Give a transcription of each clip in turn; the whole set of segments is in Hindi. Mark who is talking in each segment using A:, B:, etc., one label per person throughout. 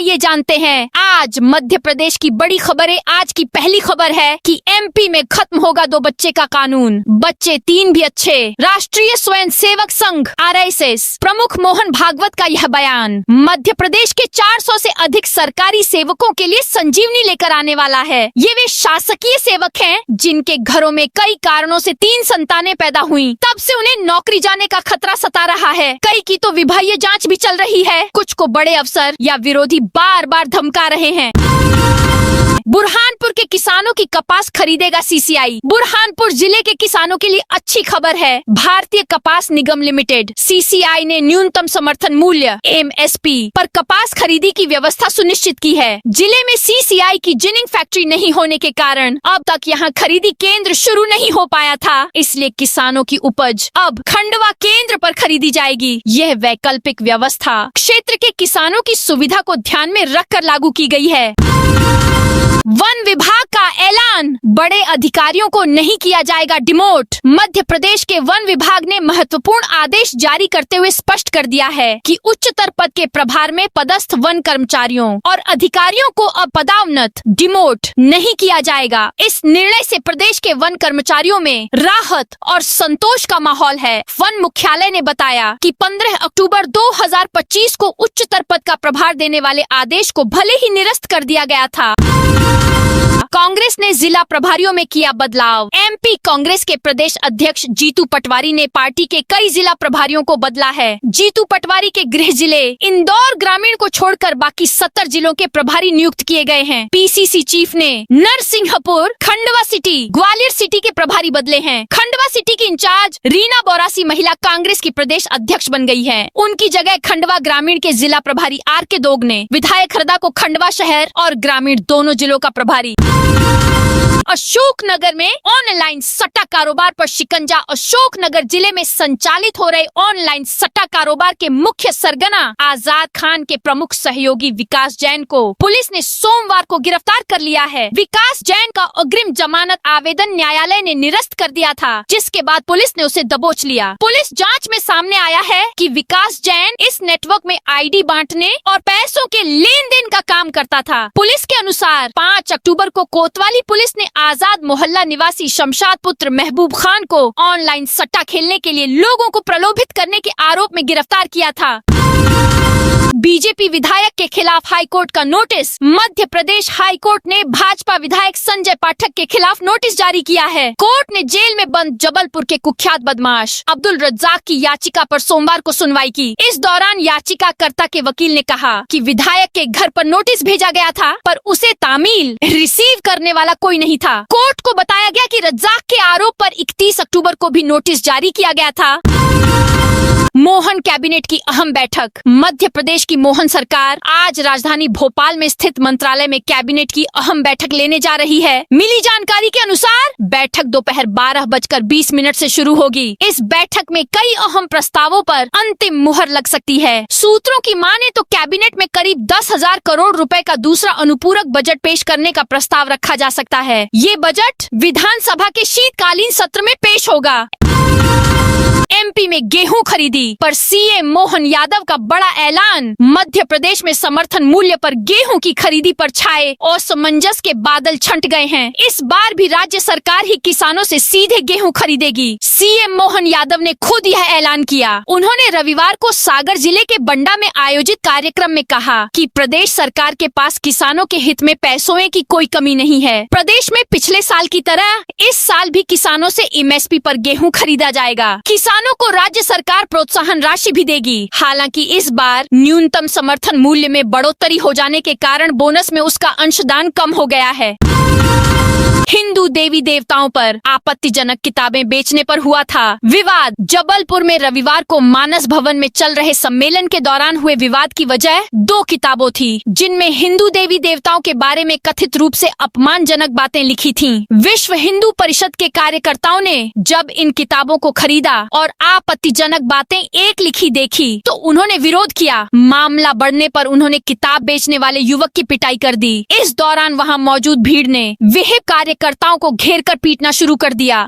A: आइए जानते हैं आज मध्य प्रदेश की बड़ी खबरें। आज की पहली खबर है कि एमपी में खत्म होगा 2 बच्चे का कानून, बच्चे 3 भी अच्छे। राष्ट्रीय स्वयं सेवक संघ RSS प्रमुख मोहन भागवत का यह बयान मध्य प्रदेश के 400 से अधिक सरकारी सेवकों के लिए संजीवनी लेकर आने वाला है। ये वे शासकीय सेवक हैं जिनके घरों में कई कारणों से 3 संतानें पैदा हुई, तब से उन्हें नौकरी जाने का खतरा सता रहा है। कई की तो विभागीय जांच भी चल रही है। कुछ को बड़े अफसर या विरोधी बार बार धमका रहे हैं। बुरहानपुर के किसानों की कपास खरीदेगा CCI। बुरहानपुर जिले के किसानों के लिए अच्छी खबर है। भारतीय कपास निगम लिमिटेड CCI ने न्यूनतम समर्थन मूल्य MSP पर कपास खरीदी की व्यवस्था सुनिश्चित की है। जिले में CCI की जिनिंग फैक्ट्री नहीं होने के कारण अब तक यहां खरीदी केंद्र शुरू नहीं हो पाया था, इसलिए किसानों की उपज अब खंडवा केंद्र पर खरीदी जाएगी। यह वैकल्पिक व्यवस्था क्षेत्र के किसानों की सुविधा को ध्यान में रखकर लागू की गई है। वन विभाग का ऐलान, बड़े अधिकारियों को नहीं किया जाएगा डिमोट। मध्य प्रदेश के वन विभाग ने महत्वपूर्ण आदेश जारी करते हुए स्पष्ट कर दिया है कि उच्चतर पद के प्रभार में पदस्थ वन कर्मचारियों और अधिकारियों को अब पदोन्नत डिमोट नहीं किया जाएगा। इस निर्णय से प्रदेश के वन कर्मचारियों में राहत और संतोष का माहौल है। वन मुख्यालय ने बताया कि 15 अक्टूबर 2025 को उच्चतर पद का प्रभार देने वाले आदेश को भले ही निरस्त कर दिया गया था। कांग्रेस ने जिला प्रभारियों में किया बदलाव। MP कांग्रेस के प्रदेश अध्यक्ष जीतू पटवारी ने पार्टी के कई जिला प्रभारियों को बदला है। जीतू पटवारी के गृह जिले इंदौर ग्रामीण को छोड़कर बाकी 70 जिलों के प्रभारी नियुक्त किए गए हैं। PCC चीफ ने नरसिंहपुर, खंडवा सिटी, ग्वालियर सिटी के प्रभारी बदले हैं। खंडवा सिटी की इंचार्ज रीना बोरासी महिला कांग्रेस की प्रदेश अध्यक्ष बन गई है। उनकी जगह खंडवा ग्रामीण के जिला प्रभारी RK दोग ने विधायक हरदा को खंडवा शहर और ग्रामीण दोनों जिलों का प्रभारी। अशोकनगर में ऑनलाइन सट्टा कारोबार पर शिकंजा। अशोकनगर जिले में संचालित हो रहे ऑनलाइन सट्टा कारोबार के मुख्य सरगना आजाद खान के प्रमुख सहयोगी विकास जैन को पुलिस ने सोमवार को गिरफ्तार कर लिया है। विकास जैन का अग्रिम जमानत आवेदन न्यायालय ने निरस्त कर दिया था, जिसके बाद पुलिस ने उसे दबोच लिया। पुलिस जांच में सामने आया है कि विकास जैन इस नेटवर्क में ID बांटने और पैसों के लेन देन का काम करता था। पुलिस के अनुसार 5 अक्टूबर को कोतवाली पुलिस ने आजाद मोहल्ला निवासी शमशाद पुत्र महबूब खान को ऑनलाइन सट्टा खेलने के लिए लोगों को प्रलोभित करने के आरोप में गिरफ्तार किया था। बीजेपी विधायक के खिलाफ हाईकोर्ट का नोटिस। मध्य प्रदेश हाईकोर्ट ने भाजपा विधायक संजय पाठक के खिलाफ नोटिस जारी किया है। कोर्ट ने जेल में बंद जबलपुर के कुख्यात बदमाश अब्दुल रज्जाक की याचिका पर सोमवार को सुनवाई की। इस दौरान याचिकाकर्ता के वकील ने कहा कि विधायक के घर पर नोटिस भेजा गया था, पर उसे तामील रिसीव करने वाला कोई नहीं था। कोर्ट को बताया गया कि रज्जाक के आरोप पर 31 अक्टूबर को भी नोटिस जारी किया गया था। मोहन कैबिनेट की अहम बैठक। मध्य प्रदेश की मोहन सरकार आज राजधानी भोपाल में स्थित मंत्रालय में कैबिनेट की अहम बैठक लेने जा रही है। मिली जानकारी के अनुसार बैठक दोपहर 12:20 से शुरू होगी। इस बैठक में कई अहम प्रस्तावों पर अंतिम मुहर लग सकती है। सूत्रों की माने तो कैबिनेट में करीब 10,000 करोड़ रुपए का दूसरा अनुपूरक बजट पेश करने का प्रस्ताव रखा जा सकता है। ये बजट विधानसभा के शीतकालीन सत्र में पेश होगा। MP में गेहूं खरीदी पर CM मोहन यादव का बड़ा ऐलान। मध्य प्रदेश में समर्थन मूल्य पर गेहूं की खरीदी पर छाए असमंजस के बादल छंट गए हैं। इस बार भी राज्य सरकार ही किसानों से सीधे गेहूं खरीदेगी। CM मोहन यादव ने खुद यह ऐलान किया। उन्होंने रविवार को सागर जिले के बंडा में आयोजित कार्यक्रम में कहा कि प्रदेश सरकार के पास किसानों के हित में पैसों की कोई कमी नहीं है। प्रदेश में पिछले साल की तरह इस साल भी किसानों से MSP पर गेहूं खरीदा जाएगा। किसानों को राज्य सरकार प्रोत्साहन राशि भी देगी। हालांकि इस बार न्यूनतम समर्थन मूल्य में बढ़ोतरी हो जाने के कारण बोनस में उसका अंशदान कम हो गया है। हिंदू देवी देवताओं पर आपत्तिजनक किताबें बेचने पर हुआ था विवाद। जबलपुर में रविवार को मानस भवन में चल रहे सम्मेलन के दौरान हुए विवाद की वजह 2 किताबों थी, जिनमें हिंदू देवी देवताओं के बारे में कथित रूप से अपमानजनक बातें लिखी थीं। विश्व हिंदू परिषद के कार्यकर्ताओं ने जब इन किताबों को खरीदा और आपत्तिजनक बातें एक लिखी देखी तो उन्होंने विरोध किया। मामला बढ़ने पर उन्होंने किताब बेचने वाले युवक की पिटाई कर दी। इस दौरान वहां मौजूद भीड़ ने विहिप कार्यकर्ताओं को घेर कर पीटना शुरू कर दिया।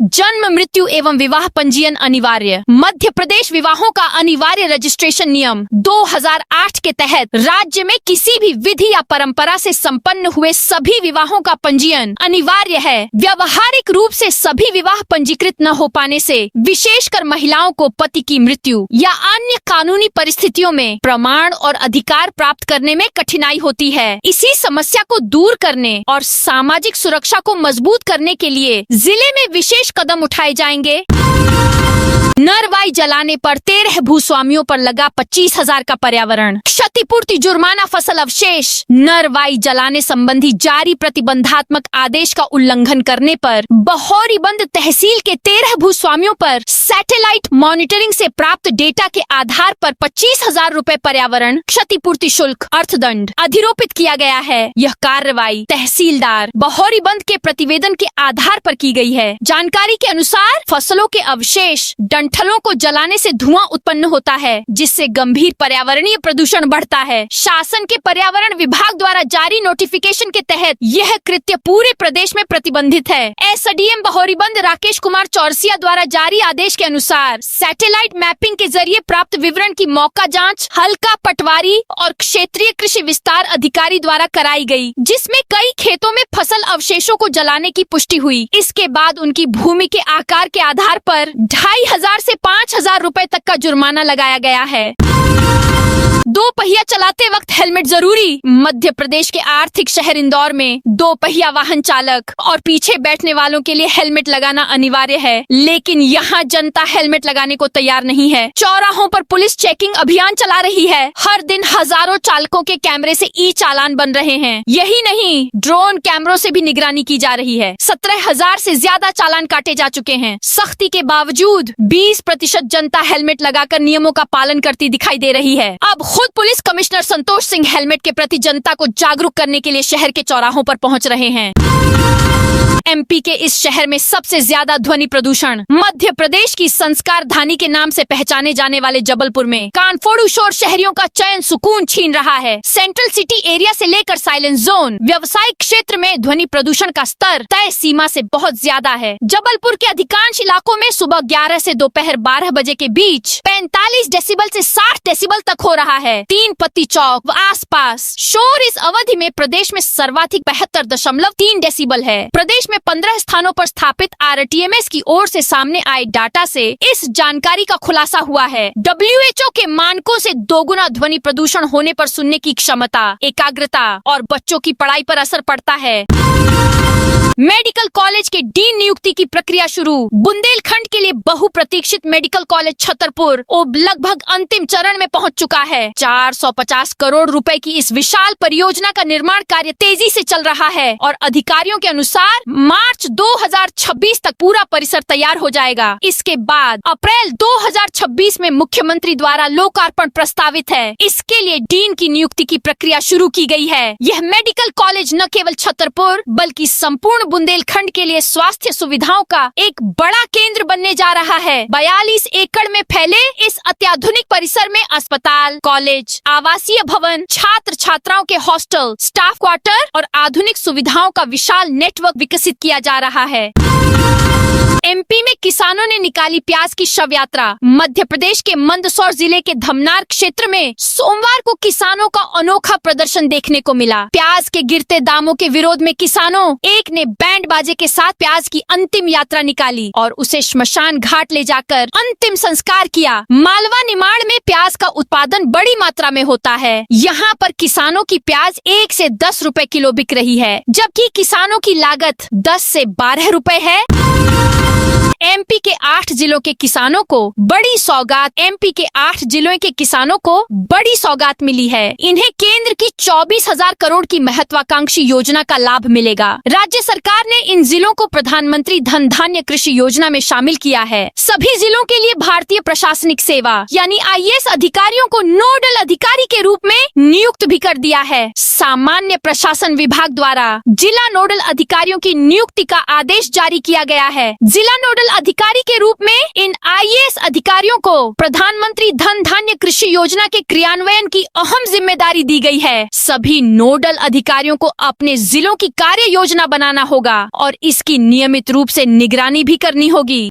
A: जन्म, मृत्यु एवं विवाह पंजीयन अनिवार्य। मध्य प्रदेश विवाहों का अनिवार्य रजिस्ट्रेशन नियम 2008 के तहत राज्य में किसी भी विधि या परंपरा से संपन्न हुए सभी विवाहों का पंजीयन अनिवार्य है। व्यवहारिक रूप से सभी विवाह पंजीकृत न हो पाने से विशेषकर महिलाओं को पति की मृत्यु या अन्य कानूनी परिस्थितियों में प्रमाण और अधिकार प्राप्त करने में कठिनाई होती है। इसी समस्या को दूर करने और सामाजिक सुरक्षा को मजबूत करने के लिए जिले में विशेष कदम उठाए जाएंगे। नरवाई जलाने पर 13 भूस्वामियों पर लगा 25,000 का पर्यावरण क्षतिपूर्ति जुर्माना, फसल अवशेष। नरवाई जलाने संबंधी जारी प्रतिबंधात्मक आदेश का उल्लंघन करने पर बहोरीबंद तहसील के 13 भूस्वामियों पर सैटेलाइट मॉनिटरिंग से प्राप्त डेटा के आधार पर 25,000 रूपए पर्यावरण क्षतिपूर्ति शुल्क अर्थदंड अधिरोपित किया गया है। यह कार्रवाई तहसीलदार बहोरीबंद के प्रतिवेदन के आधार पर की गई है। जानकारी के अनुसार फसलों के अवशेष डंठलों को जलाने से धुआं उत्पन्न होता है, जिससे गंभीर पर्यावरणीय प्रदूषण बढ़ता है। शासन के पर्यावरण विभाग द्वारा जारी नोटिफिकेशन के तहत यह कृत्य पूरे प्रदेश में प्रतिबंधित है। एसडीएम बहोरीबंद राकेश कुमार चौरसिया द्वारा जारी आदेश के अनुसार सैटेलाइट मैपिंग के जरिए प्राप्त विवरण की मौका जांच हल्का पटवारी और क्षेत्रीय कृषि विस्तार अधिकारी द्वारा कराई गई, जिसमें कई खेतों में फसल अवशेषों को जलाने की पुष्टि हुई। इसके बाद उनकी भूमि के आकार के आधार पर 2,500 से 5,000 रूपए तक का जुर्माना लगाया गया है। 2 पहिया चलाते वक्त हेलमेट जरूरी। मध्य प्रदेश के आर्थिक शहर इंदौर में 2 पहिया वाहन चालक और पीछे बैठने वालों के लिए हेलमेट लगाना अनिवार्य है, लेकिन यहाँ जनता हेलमेट लगाने को तैयार नहीं है। चौराहों पर पुलिस चेकिंग अभियान चला रही है। हर दिन हजारों चालकों के कैमरे से ई चालान बन रहे हैं। यही नहीं, ड्रोन कैमरों से भी निगरानी की जा रही है। 17,000 से ज्यादा चालान काटे जा चुके हैं। सख्ती के बावजूद 20% जनता हेलमेट लगाकर नियमों का पालन करती दिखाई दे रही है। अब खुद police commissioner Santosh Singh helmet के प्रति जनता को जागरूक करने के लिए शहर के चौराहों पर पहुंच रहे हैं। एमपी के इस शहर में सबसे ज्यादा ध्वनि प्रदूषण मध्य प्रदेश की संस्कार धानी के नाम से पहचाने जाने वाले जबलपुर में कानफोड़ू शोर शहरियों का चैन सुकून छीन रहा है। सेंट्रल सिटी एरिया से लेकर साइलेंट जोन, व्यवसायिक क्षेत्र में ध्वनि प्रदूषण का स्तर तय सीमा से बहुत ज्यादा है। जबलपुर के अधिकांश इलाकों में सुबह 11 से दोपहर 12 बजे के बीच 45 डेसिबल से 60 डेसिबल तक हो रहा है। 3 पत्ती चौक व आसपास शोर इस अवधि में प्रदेश में सर्वाधिक 72.3 डेसिबल है। प्रदेश में 15 स्थानों पर स्थापित RTMS की ओर से सामने आए डाटा से इस जानकारी का खुलासा हुआ है। WHO के मानकों से दोगुना ध्वनि प्रदूषण होने पर सुनने की क्षमता, एकाग्रता और बच्चों की पढ़ाई पर असर पड़ता है। मेडिकल कॉलेज के डीन नियुक्ति की प्रक्रिया शुरू। बुंदेलखंड के लिए बहुप्रतीक्षित मेडिकल कॉलेज छतरपुर अब लगभग अंतिम चरण में पहुंच चुका है। 450 करोड़ रुपए की इस विशाल परियोजना का निर्माण कार्य तेजी से चल रहा है और अधिकारियों के अनुसार मार्च 2026 तक पूरा परिसर तैयार हो जाएगा। इसके बाद अप्रैल 2026 में मुख्यमंत्री द्वारा लोकार्पण प्रस्तावित है। इसके लिए डीन की नियुक्ति की प्रक्रिया शुरू की गई है। यह मेडिकल कॉलेज न केवल छतरपुर बल्कि संपूर्ण बुंदेलखंड के लिए स्वास्थ्य सुविधाओं का एक बड़ा केंद्र बनने जा रहा है। 42 एकड़ में फैले इस अत्याधुनिक परिसर में अस्पताल, कॉलेज, आवासीय भवन, छात्र छात्राओं के हॉस्टल, स्टाफ क्वार्टर और आधुनिक सुविधाओं का विशाल नेटवर्क विकसित किया जा रहा है। एमपी में किसानों ने निकाली प्याज की शव यात्रा। मध्य प्रदेश के मंदसौर जिले के धमनार क्षेत्र में सोमवार को किसानों का अनोखा प्रदर्शन देखने को मिला। प्याज के गिरते दामों के विरोध में किसानों एक ने बैंड बाजे के साथ प्याज की अंतिम यात्रा निकाली और उसे श्मशान घाट ले जाकर अंतिम संस्कार किया। मालवा निमाड़ में प्याज का उत्पादन बड़ी मात्रा में होता है। यहाँ पर किसानों की प्याज 1 से 10 रुपए किलो बिक रही है, जबकि किसानों की लागत 10 से 12 रुपए है। एमपी के 8 जिलों के किसानों को बड़ी सौगात बड़ी सौगात मिली है। इन्हें केंद्र की 24,000 करोड़ की महत्वाकांक्षी योजना का लाभ मिलेगा। राज्य सरकार ने इन जिलों को प्रधानमंत्री धन धान्य कृषि योजना में शामिल किया है। सभी जिलों के लिए भारतीय प्रशासनिक सेवा यानी IAS अधिकारियों को नोडल अधिकारी के रूप में नियुक्त भी कर दिया है। सामान्य प्रशासन विभाग द्वारा जिला नोडल अधिकारियों की नियुक्ति का आदेश जारी किया गया है। जिला नोडल अधिकारी के रूप में इन IAS अधिकारियों को प्रधानमंत्री धन धान्य कृषि योजना के क्रियान्वयन की अहम जिम्मेदारी दी गई है। सभी नोडल अधिकारियों को अपने जिलों की कार्य योजना बनाना होगा और इसकी नियमित रूप से निगरानी भी करनी होगी।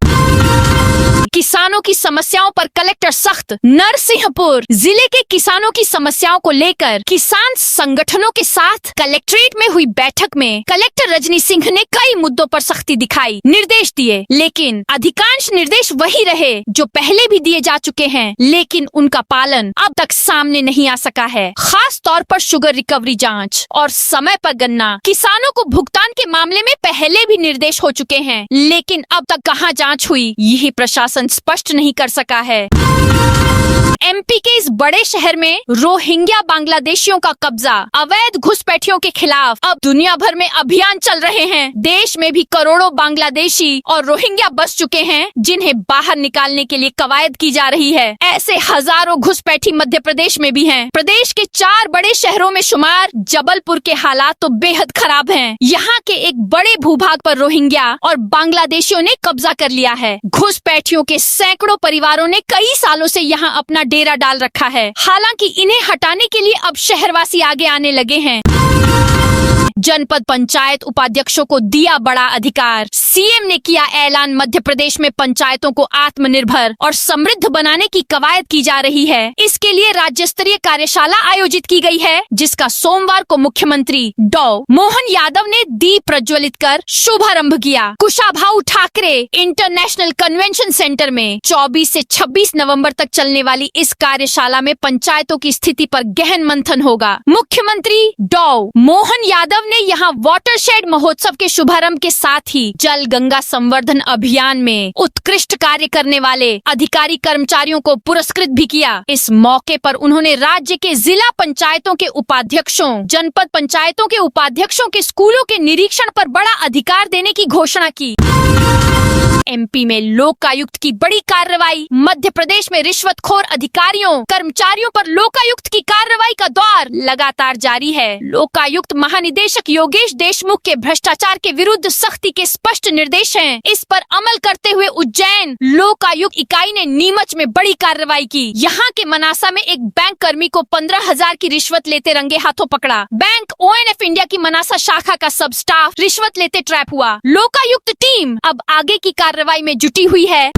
A: किसानों की समस्याओं पर कलेक्टर सख्त। नरसिंहपुर जिले के किसानों की समस्याओं को लेकर किसान संगठनों के साथ कलेक्ट्रेट में हुई बैठक में कलेक्टर रजनी सिंह ने कई मुद्दों पर सख्ती दिखाई, निर्देश दिए, लेकिन अधिकांश निर्देश वही रहे जो पहले भी दिए जा चुके हैं, लेकिन उनका पालन अब तक सामने नहीं आ सका है। खास तौर पर शुगर रिकवरी जांच और समय पर गन्ना किसानों को भुगतान के मामले में पहले भी निर्देश हो चुके हैं, लेकिन अब तक कहां जांच हुई, यही प्रशासन स्पष्ट नहीं कर सका है। MP के इस बड़े शहर में रोहिंग्या बांग्लादेशियों का कब्जा, अवैध घुसपैठियों के खिलाफ अब दुनिया भर में अभियान चल रहे हैं। देश में भी करोड़ों बांग्लादेशी और रोहिंग्या बस चुके हैं, जिन्हें बाहर निकालने के लिए कवायद की जा रही है। ऐसे हजारों घुसपैठी मध्य प्रदेश में भी हैं। प्रदेश के 4 बड़े शहरों में शुमार जबलपुर के हालात तो बेहद खराब हैं। यहाँ के एक बड़े भूभाग पर रोहिंग्या और बांग्लादेशियों ने कब्जा कर लिया है। घुसपैठियों के सैकड़ों परिवारों ने कई सालों से यहाँ अपना डेरा डाल रखा है। हालांकि इन्हें हटाने के लिए अब शहरवासी आगे आने लगे हैं। जनपद पंचायत उपाध्यक्षों को दिया बड़ा अधिकार। CM ने किया ऐलान, मध्य प्रदेश में पंचायतों को आत्मनिर्भर और समृद्ध बनाने की कवायद की जा रही है। इसके लिए राज्य स्तरीय कार्यशाला आयोजित की गई है, जिसका सोमवार को मुख्यमंत्री डॉ. मोहन यादव ने दीप प्रज्वलित कर शुभारंभ किया। Kushabhau Thackeray international convention centre में 24 से 26 नवंबर तक चलने वाली इस कार्यशाला में पंचायतों की स्थिति पर गहन मंथन होगा। मुख्यमंत्री डॉ. मोहन यादव ने यहाँ वाटरशेड महोत्सव के शुभारंभ के साथ ही जल गंगा संवर्धन अभियान में उत्कृष्ट कार्य करने वाले अधिकारी कर्मचारियों को पुरस्कृत भी किया। इस मौके पर उन्होंने राज्य के जिला पंचायतों के उपाध्यक्षों, जनपद पंचायतों के उपाध्यक्षों के स्कूलों के निरीक्षण पर बड़ा अधिकार देने की घोषणा की। MP में लोकायुक्त की बड़ी कार्रवाई। मध्य प्रदेश में रिश्वतखोर अधिकारियों कर्मचारियों पर लोकायुक्त की कार्रवाई का दौर लगातार जारी है। लोकायुक्त महानिदेशक योगेश देशमुख के भ्रष्टाचार के विरुद्ध सख्ती के स्पष्ट निर्देश हैं। इस पर अमल करते हुए उज्जैन लोकायुक्त इकाई ने नीमच में बड़ी कार्रवाई की। यहाँ के मनासा में एक बैंक कर्मी को 15,000 की रिश्वत लेते रंगे हाथों पकड़ा। बैंक ONF इंडिया की मनासा शाखा का सब स्टाफ रिश्वत लेते ट्रैप हुआ। लोकायुक्त टीम अब आगे की कार्रवाई में जुटी हुई है।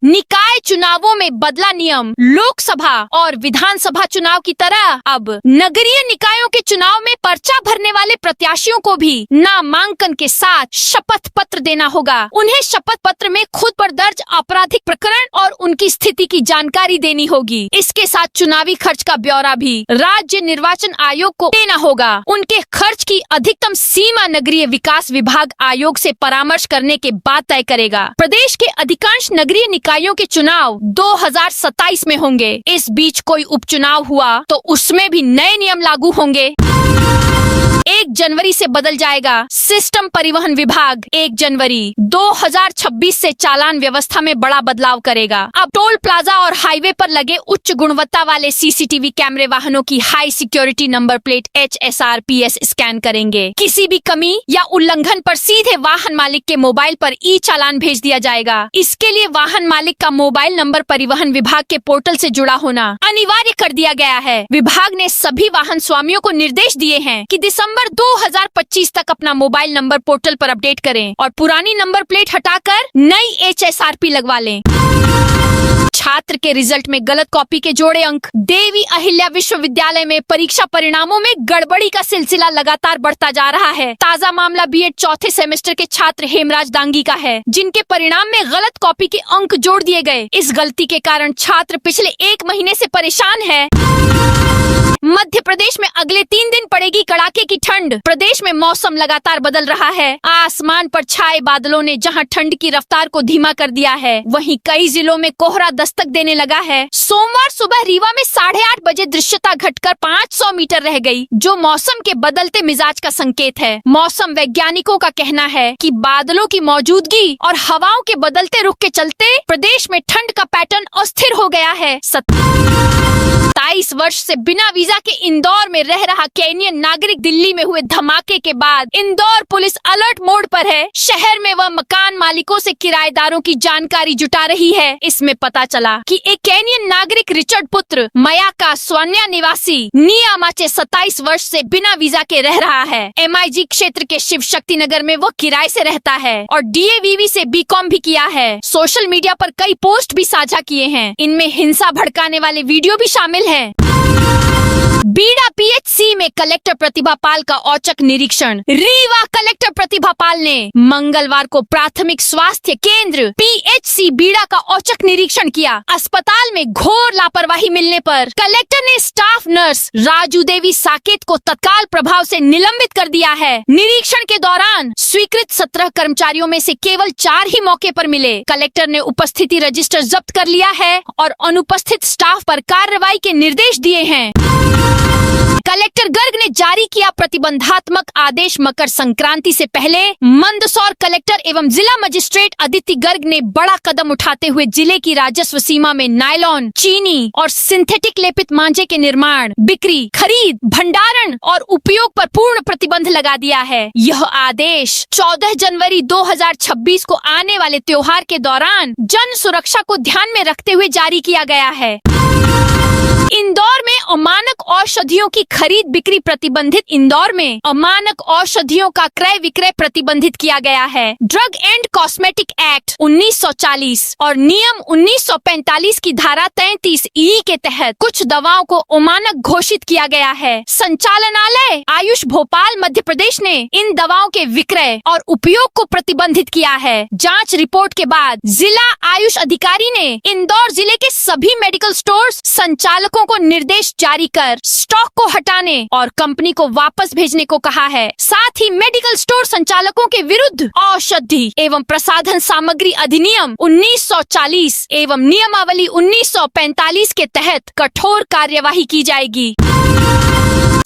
A: निकाय चुनावों में बदला नियम। लोकसभा और विधानसभा चुनाव की तरह अब नगरीय निकायों के चुनाव में पर्चा भरने वाले प्रत्याशियों को भी नामांकन के साथ शपथ पत्र देना होगा। उन्हें शपथ पत्र में खुद पर दर्ज आपराधिक प्रकरण और उनकी स्थिति की जानकारी देनी होगी। इसके साथ चुनावी खर्च का ब्यौरा भी राज्य निर्वाचन आयोग को देना होगा। उनके खर्च की अधिकतम सीमा नगरीय विकास विभाग आयोग से परामर्श करने के बाद तय करेगा। प्रदेश के अधिकांश नगरीय निकायों के चुनाव 2027 में होंगे। इस बीच कोई उपचुनाव हुआ तो उसमें भी नए नियम लागू होंगे। 1 जनवरी से बदल जाएगा सिस्टम परिवहन विभाग। 1 जनवरी 2026 से चालान व्यवस्था में बड़ा बदलाव करेगा। अब टोल प्लाजा और हाईवे पर लगे उच्च गुणवत्ता वाले CCTV कैमरे वाहनों की high security number plate HSRPS scan करेंगे। किसी भी कमी या उल्लंघन पर सीधे वाहन मालिक के मोबाइल पर चालान भेज दिया जाएगा। इसके लिए वाहन मालिक का मोबाइल नंबर परिवहन विभाग के पोर्टल से जुड़ा होना अनिवार्य कर दिया गया है। विभाग ने सभी वाहन स्वामियों को निर्देश दिए हैं कि दिसंबर 2025 तक अपना मोबाइल नंबर पोर्टल पर अपडेट करें और पुरानी नंबर प्लेट हटाकर नई HSRP लगवा लें। छात्र के रिजल्ट में गलत कॉपी के जोड़े अंक। देवी अहिल्या विश्वविद्यालय में परीक्षा परिणामों में गड़बड़ी का सिलसिला लगातार बढ़ता जा रहा है। ताजा मामला B.Ed चौथे सेमेस्टर के छात्र हेमराज दांगी का है, जिनके परिणाम में गलत कॉपी के अंक जोड़ दिए गए। इस गलती के कारण छात्र पिछले 1 महीने से परेशान है। मध्य प्रदेश में अगले 3 दिन पड़ेगी कड़ाके की ठंड। प्रदेश में मौसम लगातार बदल रहा है। आसमान पर छाए बादलों ने जहां ठंड की रफ्तार को धीमा कर दिया है, वहीं कई जिलों में कोहरा दस्तक देने लगा है। सोमवार सुबह रीवा में 8:30 बजे दृश्यता घटकर 500 मीटर रह गई, जो मौसम के बदलते मिजाज का संकेत है। मौसम वैज्ञानिकों का कहना है कि बादलों की मौजूदगी और हवाओं के बदलते रुख के चलते प्रदेश में ठंड का पैटर्न अस्थिर हो गया है। 27 वर्ष वर्ष से बिना वीजा के इंदौर में रह रहा केनियन नागरिक दिल्ली में हुए धमाके के बाद इंदौर पुलिस अलर्ट मोड पर है। शहर में वह मकान मालिकों से किराएदारों की जानकारी जुटा रही है। इसमें पता चला कि एक केनियन नागरिक रिचर्ड पुत्र मयाका स्वान्या निवासी नियामाचे 27 वर्ष से बिना वीजा के रह रहा है। MIG क्षेत्र के शिव शक्ति नगर में वो किराए से रहता है और DAVV से BCom भी किया है। सोशल मीडिया पर कई पोस्ट भी साझा किए हैं। इनमें हिंसा भड़काने वाले वीडियो भी शामिल हैं। बीड़ा PHC में कलेक्टर प्रतिभा पाल का औचक निरीक्षण। रीवा कलेक्टर प्रतिभा पाल ने मंगलवार को प्राथमिक स्वास्थ्य केंद्र PHC बीड़ा का औचक निरीक्षण किया। अस्पताल में घोर लापरवाही मिलने पर कलेक्टर ने स्टाफ नर्स राजू देवी साकेत को तत्काल प्रभाव से निलंबित कर दिया है। निरीक्षण के दौरान स्वीकृत 17 कर्मचारियों में से केवल 4 ही मौके पर मिले। कलेक्टर ने उपस्थिति रजिस्टर जब्त कर लिया है और अनुपस्थित स्टाफ पर कार्रवाई के निर्देश दिए हैं। कलेक्टर गर्ग ने जारी किया प्रतिबंधात्मक आदेश। मकर संक्रांति से पहले मंदसौर कलेक्टर एवं जिला मजिस्ट्रेट अदिति गर्ग ने बड़ा कदम उठाते हुए जिले की राजस्व सीमा में नायलॉन, चीनी और सिंथेटिक लेपित मांझे के निर्माण, बिक्री, खरीद, भंडारण और उपयोग पर पूर्ण प्रतिबंध लगा दिया है। यह आदेश 14 जनवरी 2026 को आने वाले त्योहार के दौरान जन सुरक्षा को ध्यान में रखते हुए जारी किया गया है। इंदौर में अमानक औषधियों की खरीद बिक्री प्रतिबंधित। इंदौर में अमानक औषधियों का क्रय विक्रय प्रतिबंधित किया गया है। ड्रग एंड कॉस्मेटिक एक्ट 1940 और नियम 1945 की धारा 33E के तहत कुछ दवाओं को अमानक घोषित किया गया है। संचालनालय आयुष भोपाल मध्य प्रदेश ने इन दवाओं के विक्रय और उपयोग को प्रतिबंधित किया है। जांच रिपोर्ट के बाद जिला आयुष अधिकारी ने इंदौर जिले के सभी मेडिकल स्टोर्स संचालकों को निर्देश जारी कर स्टॉक को हटाने और कंपनी को वापस भेजने को कहा है। साथ ही मेडिकल स्टोर संचालकों के विरुद्ध औषधि एवं प्रसाधन सामग्री अधिनियम 1940 एवं नियमावली 1945 के तहत कठोर कार्यवाही की जाएगी।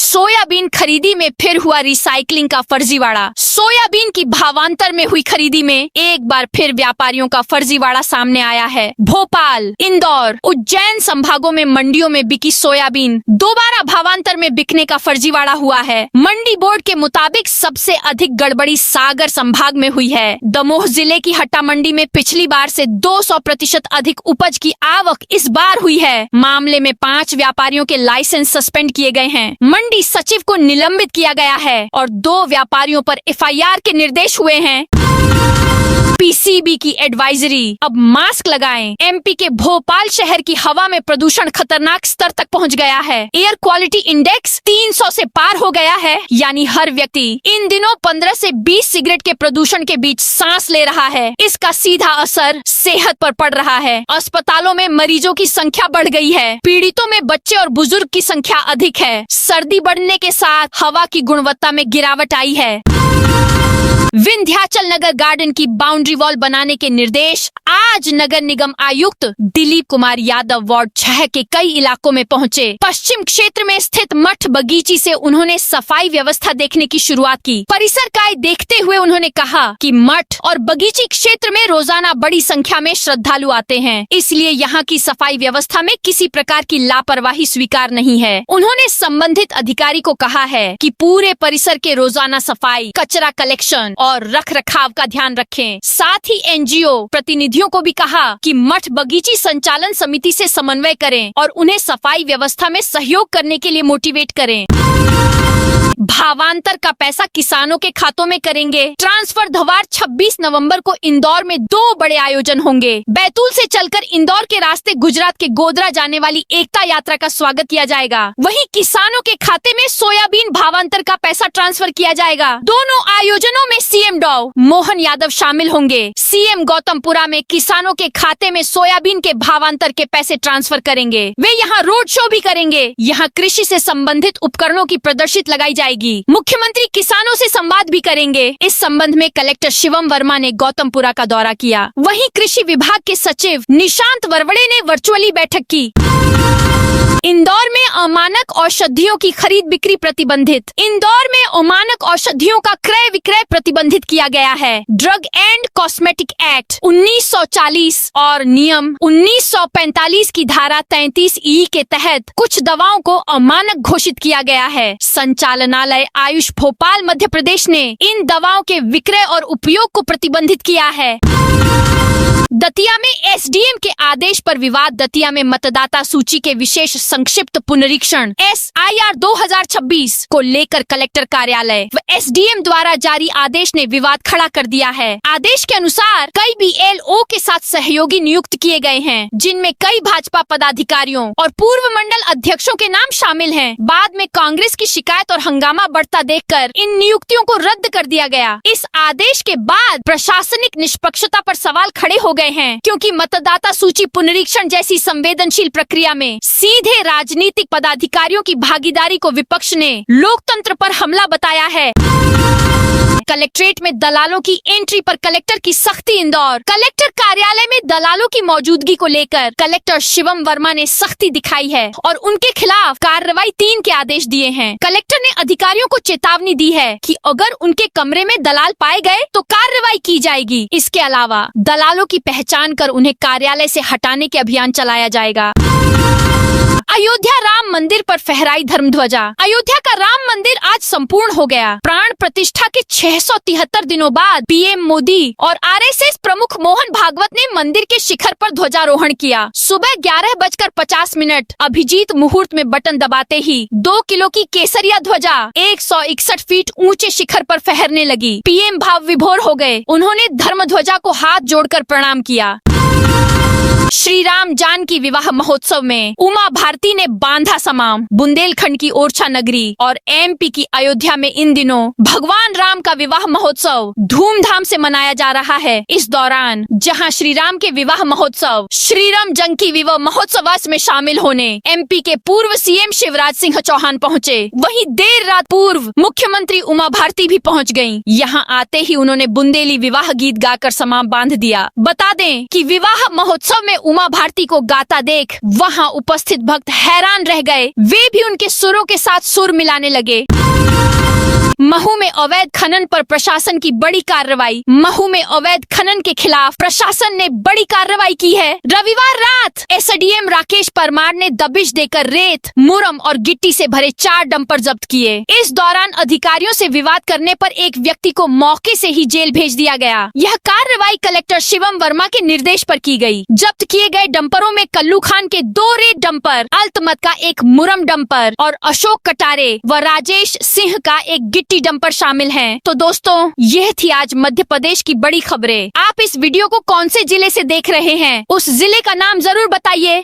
A: सोयाबीन खरीदी में फिर हुआ रिसाइकलिंग का फर्जीवाड़ा। सोयाबीन की भावांतर में हुई खरीदी में एक बार फिर व्यापारियों का फर्जीवाड़ा सामने आया है। भोपाल, इंदौर, उज्जैन संभागों में मंडियों में बिकी सोयाबीन दोबारा भावांतर में बिकने का फर्जीवाड़ा हुआ है। मंडी बोर्ड के मुताबिक सबसे अधिक गड़बड़ी सागर संभाग में हुई है। दमोह जिले की हट्टा मंडी में पिछली बार से 200% अधिक उपज की आवक इस बार हुई है। मामले में 5 व्यापारियों के लाइसेंस सस्पेंड किए गए हैं। मंडी सचिव को निलंबित किया गया है और 2 व्यापारियों पर FIR के निर्देश हुए हैं। PCB की एडवाइजरी, अब मास्क लगाएं। MP के भोपाल शहर की हवा में प्रदूषण खतरनाक स्तर तक पहुंच गया है। एयर क्वालिटी इंडेक्स 300 से पार हो गया है, यानी हर व्यक्ति इन दिनों 15 से 20 सिगरेट के प्रदूषण के बीच सांस ले रहा है। इसका सीधा असर सेहत पर पड़ रहा है। अस्पतालों में मरीजों की संख्या बढ़ गई है। पीड़ितों में बच्चे और बुजुर्ग की संख्या अधिक है। सर्दी बढ़ने के साथ हवा की गुणवत्ता में गिरावट आई है। विंध्याचल नगर गार्डन की बाउंड्री वॉल बनाने के निर्देश। आज नगर निगम आयुक्त दिलीप कुमार यादव वार्ड 6 के कई इलाकों में पहुंचे। पश्चिम क्षेत्र में स्थित मठ बगीची से उन्होंने सफाई व्यवस्था देखने की शुरुआत की। परिसर का देखते हुए उन्होंने कहा कि मठ और बगीची क्षेत्र में रोजाना बड़ी संख्या में श्रद्धालु आते हैं, इसलिए यहाँ की सफाई व्यवस्था में किसी प्रकार की लापरवाही स्वीकार नहीं है। उन्होंने संबंधित अधिकारी को कहा है कि पूरे परिसर के रोजाना सफाई, कचरा कलेक्शन और रख रखाव का ध्यान रखें। साथ ही NGO प्रतिनिधियों को भी कहा कि मठ बगीची संचालन समिति से समन्वय करें और उन्हें सफाई व्यवस्था में सहयोग करने के लिए मोटिवेट करें। भावांतर का पैसा किसानों के खातों में करेंगे ट्रांसफर। धवार 26 नवंबर को इंदौर में 2 बड़े आयोजन होंगे। बैतूल से चलकर इंदौर के रास्ते गुजरात के गोधरा जाने वाली एकता यात्रा का स्वागत किया जाएगा। वहीं किसानों के खाते में सोयाबीन भावांतर का पैसा ट्रांसफर किया जाएगा। दोनों आयोजनों में CM डॉ मोहन यादव शामिल होंगे। CM गौतमपुरा में किसानों के खाते में सोयाबीन के भावांतर के पैसे ट्रांसफर करेंगे। वे यहाँ रोड शो भी करेंगे। यहाँ कृषि से संबंधित उपकरणों की प्रदर्शित लगाई जाएगी। मुख्यमंत्री किसानों से संवाद भी करेंगे। इस संबंध में कलेक्टर शिवम वर्मा ने गौतमपुरा का दौरा किया। वहीं कृषि विभाग के सचिव निशांत वरवड़े ने वर्चुअली बैठक की। इंदौर में अमानक औषधियों की खरीद बिक्री प्रतिबंधित। इंदौर में अमानक औषधियों का क्रय विक्रय प्रतिबंधित किया गया है। ड्रग एंड कॉस्मेटिक एक्ट 1940 और नियम 1945 की धारा 33E के तहत कुछ दवाओं को अमानक घोषित किया गया है। संचालनालय आयुष भोपाल मध्य प्रदेश ने इन दवाओं के विक्रय और उपयोग को प्रतिबंधित किया है। दतिया में एसडीएम के आदेश पर विवाद। दतिया में मतदाता सूची के विशेष संक्षिप्त पुनरीक्षण SIR 2026 को लेकर कलेक्टर कार्यालय व एसडीएम द्वारा जारी आदेश ने विवाद खड़ा कर दिया है। आदेश के अनुसार कई BLO के साथ सहयोगी नियुक्त किए गए हैं, जिनमें कई भाजपा पदाधिकारियों और पूर्व मंडल अध्यक्षों के नाम शामिल हैं। बाद में कांग्रेस की शिकायत और हंगामा बढ़ता देखकर इन नियुक्तियों को रद्द कर दिया गया। इस आदेश के बाद प्रशासनिक निष्पक्षता पर सवाल खड़े हो गए हैं, क्योंकि मतदाता सूची पुनरीक्षण जैसी संवेदनशील प्रक्रिया में सीधे राजनीतिक पदाधिकारियों की भागीदारी को विपक्ष ने लोकतंत्र पर हमला बताया है। कलेक्ट्रेट में दलालों की एंट्री पर कलेक्टर की सख्ती। इंदौर कलेक्टर कार्यालय में दलालों की मौजूदगी को लेकर कलेक्टर शिवम वर्मा ने सख्ती दिखाई है और उनके खिलाफ कार्रवाई 3 के आदेश दिए हैं। कलेक्टर ने अधिकारियों को चेतावनी दी है कि अगर उनके कमरे में दलाल पाए गए तो कार्रवाई की जाएगी। इसके अलावा दलालों की पहचान कर उन्हें कार्यालय से हटाने के अभियान चलाया जाएगा। अयोध्या राम मंदिर पर फहराई धर्म ध्वजा। अयोध्या का राम मंदिर आज संपूर्ण हो गया। प्राण प्रतिष्ठा के 673 दिनों बाद पीएम मोदी और RSS प्रमुख मोहन भागवत ने मंदिर के शिखर पर ध्वजारोहण किया। सुबह 11:50 अभिजीत मुहूर्त में बटन दबाते ही 2 किलो की केसरिया ध्वजा 161 फीट ऊंचे शिखर पर फहरने लगी। पीएम भाव विभोर हो गए। उन्होंने धर्म ध्वजा को हाथ जोड़कर प्रणाम किया। श्री राम जानकी विवाह महोत्सव में उमा भारती ने बांधा समाम। बुंदेलखंड की ओरछा नगरी और MP की अयोध्या में इन दिनों भगवान राम का विवाह महोत्सव धूमधाम से मनाया जा रहा है। इस दौरान जहां श्री राम के विवाह महोत्सव श्री राम जानकी विवाह महोत्सव में शामिल होने MP के पूर्व CM शिवराज सिंह चौहान पहुंचे, वहीं देर रात पूर्व मुख्यमंत्री उमा भारती भी पहुंच गयीं। यहां आते ही उन्होंने बुंदेली विवाह गीत गाकर समाम बांध दिया। बता दें कि विवाह महोत्सव में उमा भारती को गाता देख वहां उपस्थित भक्त हैरान रह गए। वे भी उनके सुरों के साथ सुर मिलाने लगे। महू में अवैध खनन पर प्रशासन की बड़ी कार्रवाई। महू में अवैध खनन के खिलाफ प्रशासन ने बड़ी कार्रवाई की है। रविवार रात SDM राकेश परमार ने दबिश देकर रेत, मुरम और गिट्टी से भरे 4 डंपर जब्त किए। इस दौरान अधिकारियों से विवाद करने पर एक व्यक्ति को मौके से ही जेल भेज दिया गया। यह कार्रवाई कलेक्टर शिवम वर्मा के निर्देश पर की गई। जब्त किए गए डंपरों में कल्लू खान के 2 रेत डंपर, अल्तमत का एक मुरम डंपर और अशोक कटारे व राजेश सिंह का एक गिट्टी डंपर शामिल हैं। तो दोस्तों, यह थी आज मध्य प्रदेश की बड़ी खबरें। आप इस वीडियो को कौन से जिले से देख रहे हैं, उस जिले का नाम जरूर बताइए।